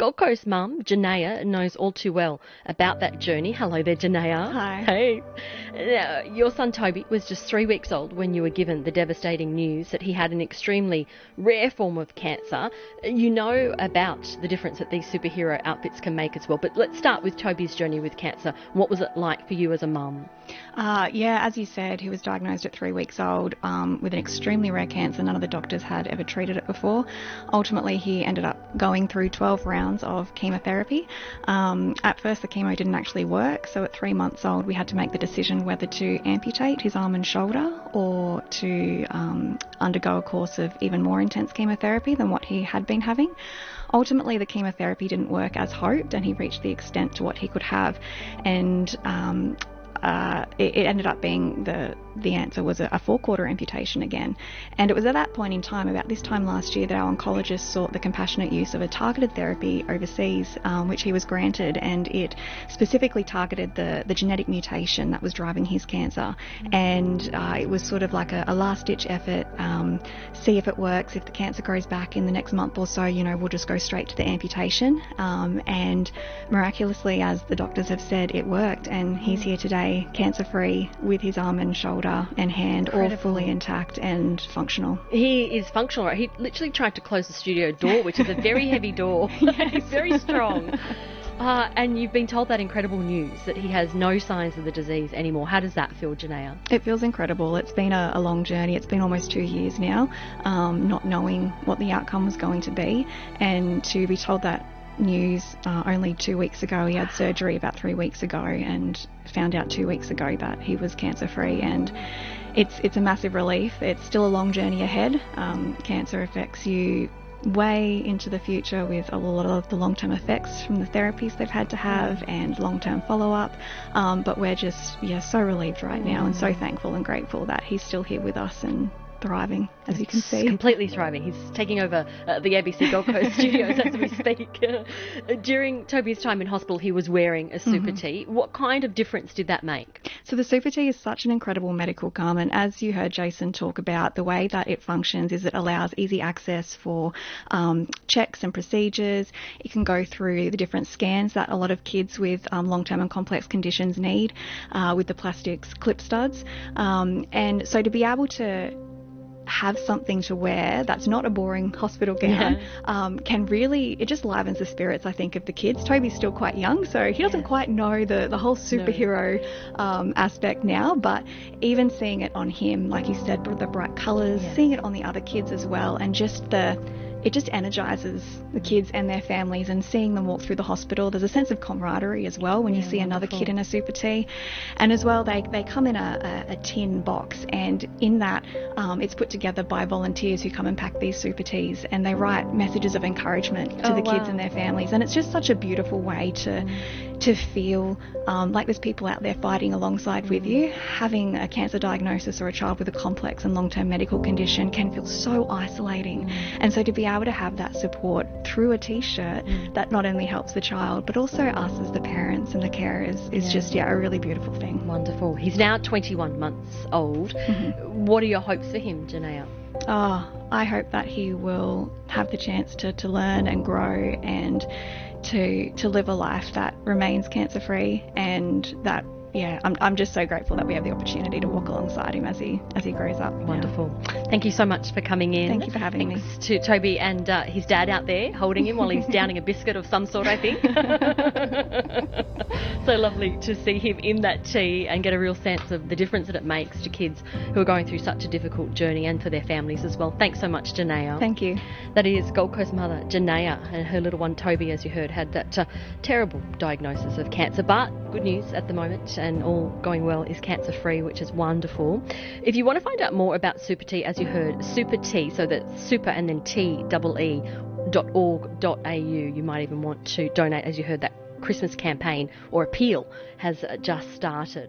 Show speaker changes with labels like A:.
A: Gold Coast mum, Jenaya, knows all too well about that journey. Hello there, Jenaya.
B: Hi.
A: Hey. Now, your son Toby was just 3 weeks old when you were given the devastating news that he had an extremely rare form of cancer. You know about the difference that these superhero outfits can make as well, but let's start with Toby's journey with cancer. What was it like for you as a mum?
B: As you said, he was diagnosed at 3 weeks old with an extremely rare cancer. None of the doctors had ever treated it before. Ultimately, he ended up going through 12 rounds of chemotherapy. At first, the chemo didn't actually work, so at 3 months old, we had to make the decision whether to amputate his arm and shoulder or to undergo a course of even more intense chemotherapy than what he had been having. Ultimately, the chemotherapy didn't work as hoped, and he reached the extent to what he could have, and it ended up being the answer was a 4-quarter amputation again. And it was at that point in time, about this time last year, that our oncologist sought the compassionate use of a targeted therapy overseas, which he was granted, and it specifically targeted the genetic mutation that was driving his cancer. And it was sort of like a last-ditch effort, see if it works. If the cancer grows back in the next month or so, we'll just go straight to the amputation. And miraculously, as the doctors have said, it worked, and he's here today, cancer-free, with his arm and shoulder and hand all fully intact and functional.
A: He is functional, right? He literally tried to close the studio door, which is a very heavy door. He's very strong. And you've been told that incredible news that he has no signs of the disease anymore. How does that feel, Jenaya?
B: It feels incredible. It's been a long journey. It's been almost 2 years now, not knowing what the outcome was going to be, and to be told that news only 2 weeks ago. He had surgery about 3 weeks ago and found out 2 weeks ago that he was cancer free, and it's a massive relief. It's still a long journey ahead. Cancer affects you way into the future with a lot of the long-term effects from the therapies they've had to have and long-term follow-up, but we're just so relieved right now and so thankful and grateful that he's still here with us and thriving, as you can see.
A: Completely thriving. He's taking over the ABC Gold Coast studios as we speak. During Toby's time in hospital, he was wearing a Supertee. What kind of difference did that make?
B: So the Supertee is such an incredible medical garment. As you heard Jason talk about, the way that it functions is it allows easy access for checks and procedures. It can go through the different scans that a lot of kids with long-term and complex conditions need with the plastics clip studs. And so to be able to have something to wear that's not a boring hospital gown can really, it just livens the spirits, I think, of the kids. Toby's still quite young, so he doesn't quite know the whole superhero aspect now, but even seeing it on him, like you said, the bright colours, seeing it on the other kids as well, and just it just energises the kids and their families, and seeing them walk through the hospital. There's a sense of camaraderie as well when you see another kid in a Supertee. And as well, they come in a tin box, and in that it's put together by volunteers who come and pack these Supertees, and they write messages of encouragement to the kids and their families. And it's just such a beautiful way to feel like there's people out there fighting alongside with you. Having a cancer diagnosis or a child with a complex and long-term medical condition can feel so isolating. And so to be able to have that support through a t-shirt that not only helps the child but also us as the parents and the carers is just a really beautiful thing.
A: Wonderful. He's now 21 months old. What are your hopes for him, Jenaya?
B: I hope that he will have the chance to learn and grow and to live a life that remains cancer free, and that I'm just so grateful that we have the opportunity to walk alongside him as he grows up.
A: Wonderful. Thank you so much for coming in.
B: Thank you for having me.
A: Thanks to Toby and his dad out there holding him while he's downing a biscuit of some sort, I think. So lovely to see him in that tea and get a real sense of the difference that it makes to kids who are going through such a difficult journey, and for their families as well. Thanks so much, Jenaya.
B: Thank you.
A: That is Gold Coast mother Jenaya, and her little one Toby, as you heard, had that terrible diagnosis of cancer, but good news at the moment, and all going well, is cancer free, which is wonderful. If you want to find out more about Supertee, as you heard, Supertee, so that's super and then TEE.org.au. You might even want to donate, as you heard, that Christmas campaign or appeal has just started.